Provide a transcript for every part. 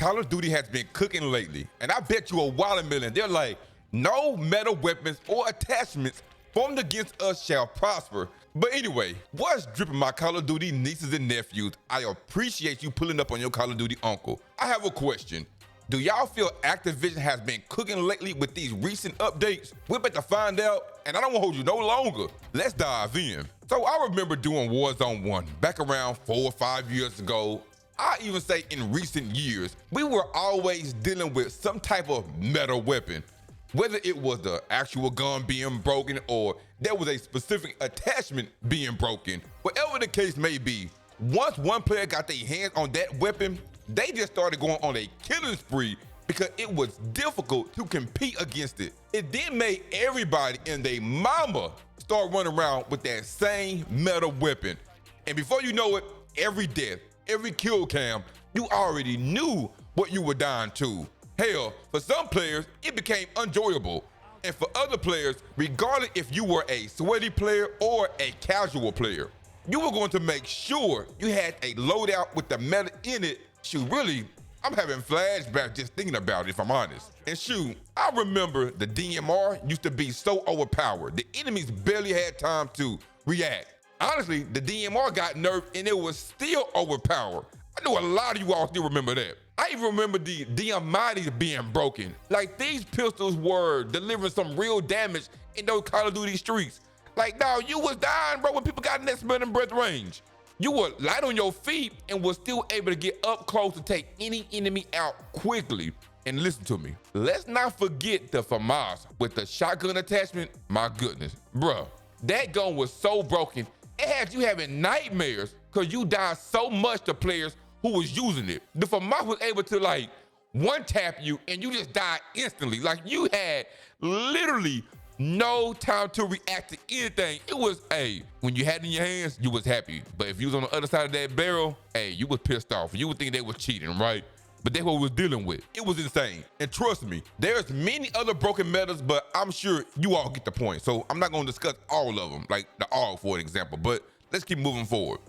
Call of Duty has been cooking lately, and I bet you a watermelon, they're like, no metal weapons or attachments formed against us shall prosper. But anyway, what's dripping my Call of Duty nieces and nephews? I appreciate you pulling up on your Call of Duty uncle. I have a question. Do y'all feel Activision has been cooking lately with these recent updates? We're about to find out, and I don't want to hold you no longer. Let's dive in. So I remember doing Warzone 1 back around 4 or 5 years ago. I even say in recent years, we were always dealing with some type of metal weapon. Whether it was the actual gun being broken or there was a specific attachment being broken, whatever the case may be, once one player got their hands on that weapon, they just started going on a killing spree because it was difficult to compete against it. It then made everybody and their mama start running around with that same metal weapon. And before you know it, every death, every kill cam, you already knew what you were dying to. Hell, for some players, it became enjoyable. And for other players, regardless if you were a sweaty player or a casual player, you were going to make sure you had a loadout with the metal in it. Shoot, really, I'm having flashbacks just thinking about it, if I'm honest. And shoot, I remember the DMR used to be so overpowered. The enemies barely had time to react. Honestly, the DMR got nerfed and it was still overpowered. I know a lot of you all still remember that. I even remember the DMIs being broken. Like, these pistols were delivering some real damage in those Call of Duty streets. Like, dawg, you was dying, bro, when people got in that smelling breath range. You were light on your feet and was still able to get up close to take any enemy out quickly. And listen to me, let's not forget the FAMAS with the shotgun attachment. My goodness, bro, that gun was so broken, it had you having nightmares because you died so much to players who was using it. The FAMAS was able to like one tap you and you just died instantly. Like, you had literally no time to react to anything. It was, hey, when you had it in your hands, you was happy. But if you was on the other side of that barrel, hey, you was pissed off. You would think they was cheating, right? But that's what we was dealing with. It was insane. And trust me, there's many other broken metals, but I'm sure you all get the point. So I'm not gonna discuss all of them, like the AUG for an example, but let's keep moving forward.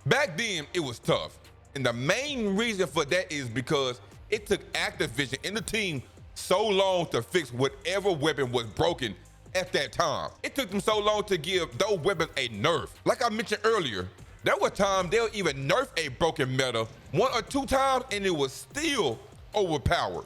Back then, it was tough. And the main reason for that is because it took Activision and the team so long to fix whatever weapon was broken at that time. It took them so long to give those weapons a nerf. Like I mentioned earlier, there were times they'll even nerf a broken metal 1 or 2 times and it was still overpowered.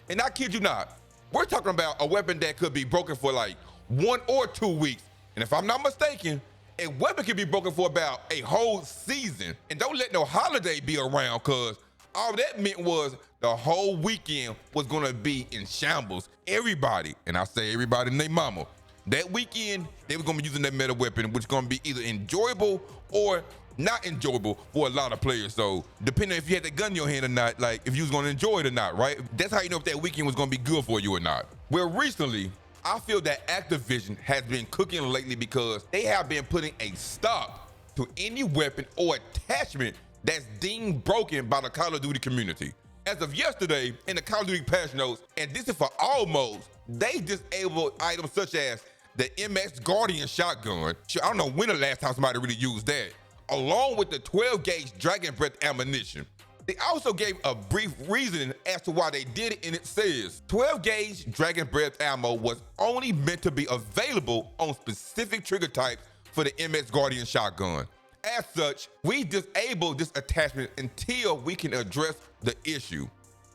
And I kid you not, we're talking about a weapon that could be broken for like 1 or 2 weeks. And if I'm not mistaken, a weapon can be broken for about a whole season. And don't let no holiday be around, cause all that meant was the whole weekend was gonna be in shambles. Everybody, and I say everybody and their mama, that weekend, they were gonna be using that metal weapon, which is gonna be either enjoyable or not enjoyable for a lot of players. So depending if you had that gun in your hand or not, like if you was gonna enjoy it or not, right? That's how you know if that weekend was gonna be good for you or not. Well, recently, I feel that Activision has been cooking lately because they have been putting a stop to any weapon or attachment that's deemed broken by the Call of Duty community. As of yesterday, in the Call of Duty patch notes, and this is for all modes, they disabled items such as the MX Guardian shotgun. I don't know when the last time somebody really used that, along with the 12-gauge Dragon Breath ammunition. They also gave a brief reasoning as to why they did it, and it says 12-gauge Dragon Breath ammo was only meant to be available on specific trigger types for the MX Guardian shotgun. As such, we disabled this attachment until we can address the issue.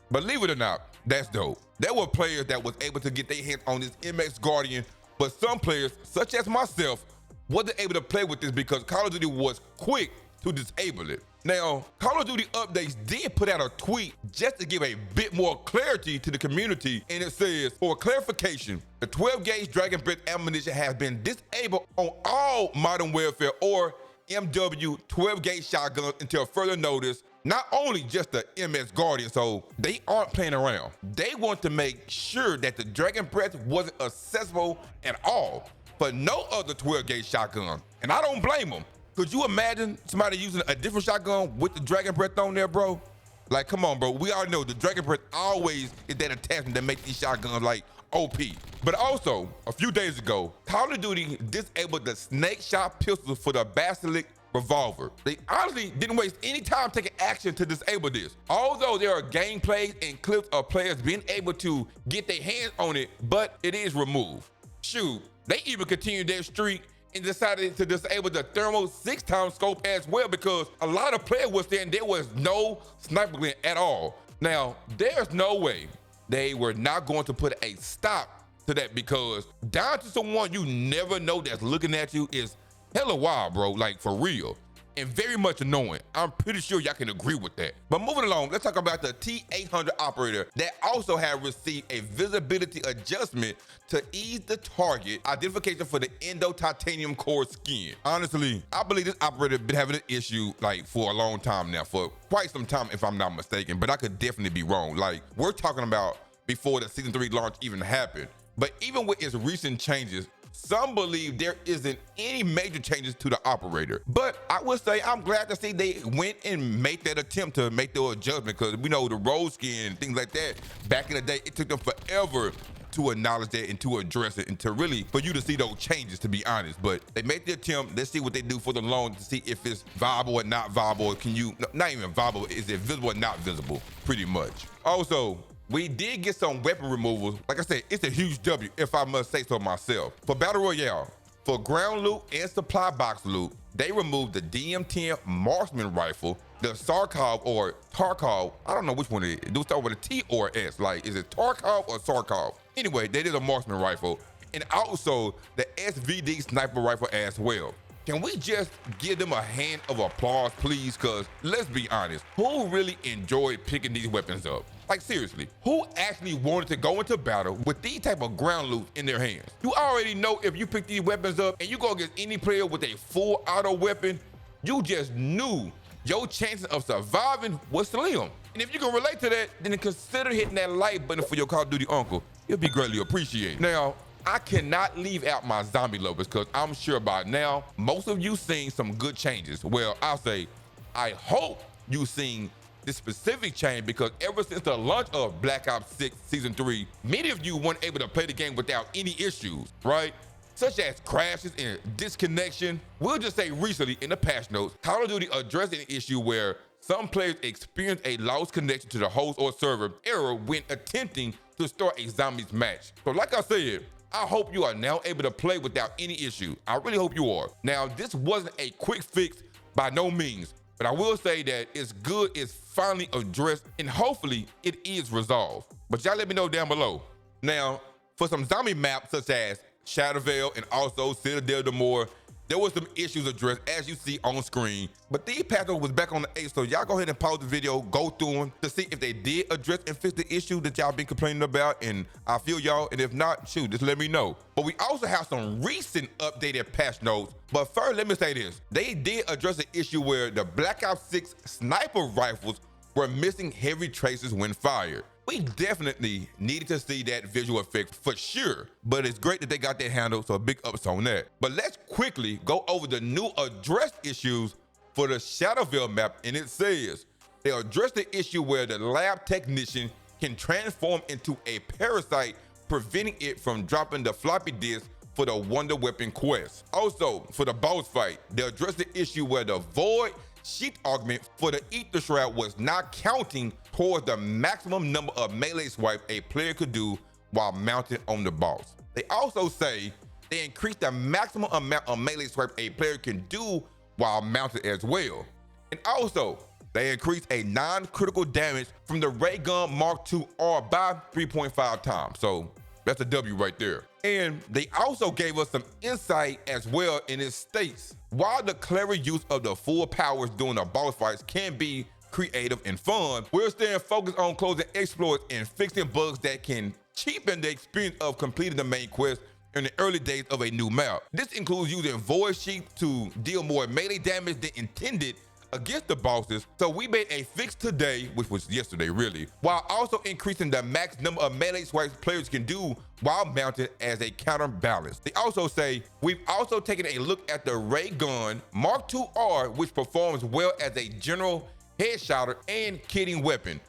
Believe it or not, that's dope. There were players that was able to get their hands on this MX Guardian, but some players, such as myself, wasn't able to play with this because Call of Duty was quick to disable it. Now, Call of Duty Updates did put out a tweet just to give a bit more clarity to the community, and it says, for clarification, the 12-gauge Dragon Breath ammunition has been disabled on all Modern Warfare or MW 12-gauge shotguns until further notice, not only just the MX Guardian, so they aren't playing around. They want to make sure that the Dragon Breath wasn't accessible at all for no other 12-gauge shotgun, and I don't blame them. Could you imagine somebody using a different shotgun with the Dragon Breath on there, bro? Like, come on, bro. We already know the Dragon Breath always is that attachment that makes these shotguns like OP. But also, a few days ago, Call of Duty disabled the snake shot pistols for the Basilisk revolver. They honestly didn't waste any time taking action to disable this. Although there are gameplays and clips of players being able to get their hands on it, but it is removed. Shoot, they even continued their streak and decided to disable the thermal 6x scope as well, because a lot of players were saying there was no sniper glint at all. Now, there's no way they were not going to put a stop to that, because down to someone you never know that's looking at you is hella wild, bro, like for real, and very much annoying. I'm pretty sure y'all can agree with that. But moving along, let's talk about the T800 operator that also had received a visibility adjustment to ease the target identification for the Endo titanium core skin. Honestly, I believe this operator been having an issue like for a long time now, for quite some time if I'm not mistaken, but I could definitely be wrong. Like, we're talking about before the season 3 launch even happened. But even with its recent changes, some believe there isn't any major changes to the operator. But I would say I'm glad to see they went and made that attempt to make the adjustment, because we know the rose skin and things like that, back in the day, it took them forever to acknowledge that and to address it and to really, for you to see those changes, to be honest. But they made the attempt. Let's see what they do for the long to see if it's viable or not viable. Can you, not even viable, is it visible or not visible, pretty much. Also, we did get some weapon removals. Like I said, it's a huge W, if I must say so myself. For Battle Royale, for ground loot and supply box loot, they removed the DM10 marksman rifle, the Sarkov or Tarkov, I don't know which one it is. Do start with a T or a S. Like, is it Tarkov or Sarkov? Anyway, they did a marksman rifle, and also the SVD sniper rifle as well. Can we just give them a hand of applause, please? Because let's be honest, who really enjoyed picking these weapons up? Like, seriously, who actually wanted to go into battle with these type of ground loot in their hands? You already know if you pick these weapons up and you go against any player with a full auto weapon, you just knew your chances of surviving was slim. And if you can relate to that, then consider hitting that like button for your Call of Duty uncle. It'll be greatly appreciated. Now, I cannot leave out my zombie lovers, because I'm sure by now, most of you seen some good changes. Well, I'll say, I hope you seen this specific change, because ever since the launch of Black Ops 6 Season 3, many of you weren't able to play the game without any issues, right? Such as crashes and disconnection. We'll just say recently in the patch notes, Call of Duty addressed an issue where some players experience a lost connection to the host or server error when attempting to start a zombies match. So like I said, I hope you are now able to play without any issue. I really hope you are. Now, this wasn't a quick fix by no means, but I will say that it's good it's finally addressed, and hopefully it is resolved. But y'all let me know down below. Now, for some zombie maps such as Shadowvale and also Citadel de Moor, there was some issues addressed as you see on screen. But these patches was back on the 8th, so y'all go ahead and pause the video, go through them to see if they did address and fix the issue that y'all been complaining about, and I feel y'all, and if not, shoot, just let me know. But we also have some recent updated patch notes. But first, let me say this. They did address the issue where the Black Ops 6 sniper rifles were missing heavy traces when fired. We definitely needed to see that visual effect for sure, but it's great that they got that handled, so big ups on that. But let's quickly go over the new addressed issues for the Shadowvale map, and it says they addressed the issue where the lab technician can transform into a parasite, preventing it from dropping the floppy disk for the Wonder Weapon quest. Also, for the boss fight, they addressed the issue where the Void sheath augment for the Ether Shroud was not counting towards the maximum number of melee swipes a player could do while mounted on the boss. They also say they increased the maximum amount of melee swipes a player can do while mounted as well. And also, they increased a non-critical damage from the Ray Gun Mark II-R by 3.5 times. So that's a W right there. And they also gave us some insight as well, in it states, while the clever use of the full powers during the boss fights can be creative and fun, we're staying focused on closing exploits and fixing bugs that can cheapen the experience of completing the main quest in the early days of a new map. This includes using Void Sheath to deal more melee damage than intended against the bosses. So we made a fix today, which was yesterday really, while also increasing the max number of melee swipes players can do while mounted as a counterbalance. They also say, we've also taken a look at the Ray Gun Mark II-R, which performs well as a general headshotter and kitting weapon,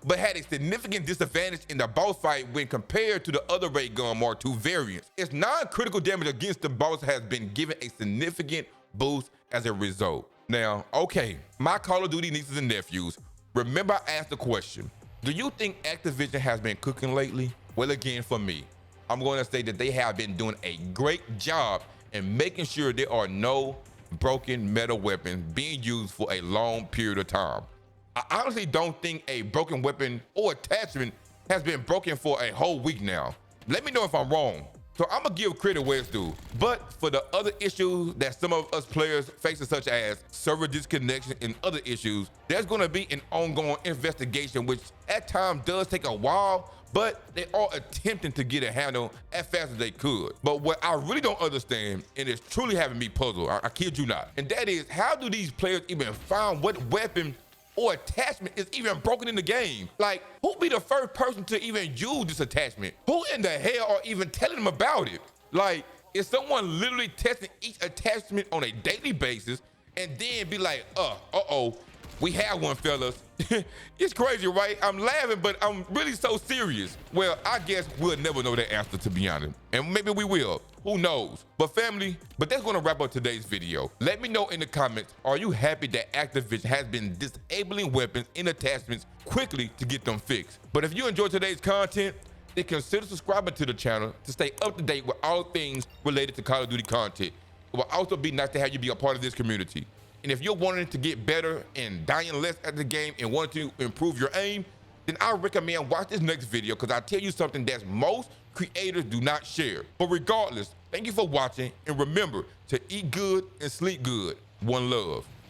but had a significant disadvantage in the boss fight when compared to the other Ray Gun Mark II variants. Its non-critical damage against the boss has been given a significant boost as a result. Now, okay, my Call of Duty nieces and nephews, remember I asked the question, do you think Activision has been cooking lately? Well, again, for me, I'm going to say that they have been doing a great job in making sure there are no broken metal weapons being used for a long period of time. I honestly don't think a broken weapon or attachment has been broken for a whole week now. Let me know if I'm wrong. So I'm gonna give credit where it's due. But for the other issues that some of us players face, such as server disconnection and other issues, there's gonna be an ongoing investigation, which at times does take a while, but they are attempting to get a handle as fast as they could. But what I really don't understand, and it's truly having me puzzled, I kid you not, and that is, how do these players even find what weapon or attachment is even broken in the game? Like, who be the first person to even use this attachment? Who in the hell are even telling them about it? Like, is someone literally testing each attachment on a daily basis and then be like, uh-oh, we have one, fellas? It's crazy, right? I'm laughing, but I'm really so serious. Well, I guess we'll never know the answer, to be honest. And maybe we will, who knows? But family, that's gonna wrap up today's video. Let me know in the comments, are you happy that Activision has been disabling weapons and attachments quickly to get them fixed? But if you enjoyed today's content, then consider subscribing to the channel to stay up to date with all things related to Call of Duty content. It will also be nice to have you be a part of this community. And if you're wanting to get better and dying less at the game and wanting to improve your aim, then I recommend watch this next video, because I tell you something that most creators do not share. But regardless, thank you for watching, and remember to eat good and sleep good. One love.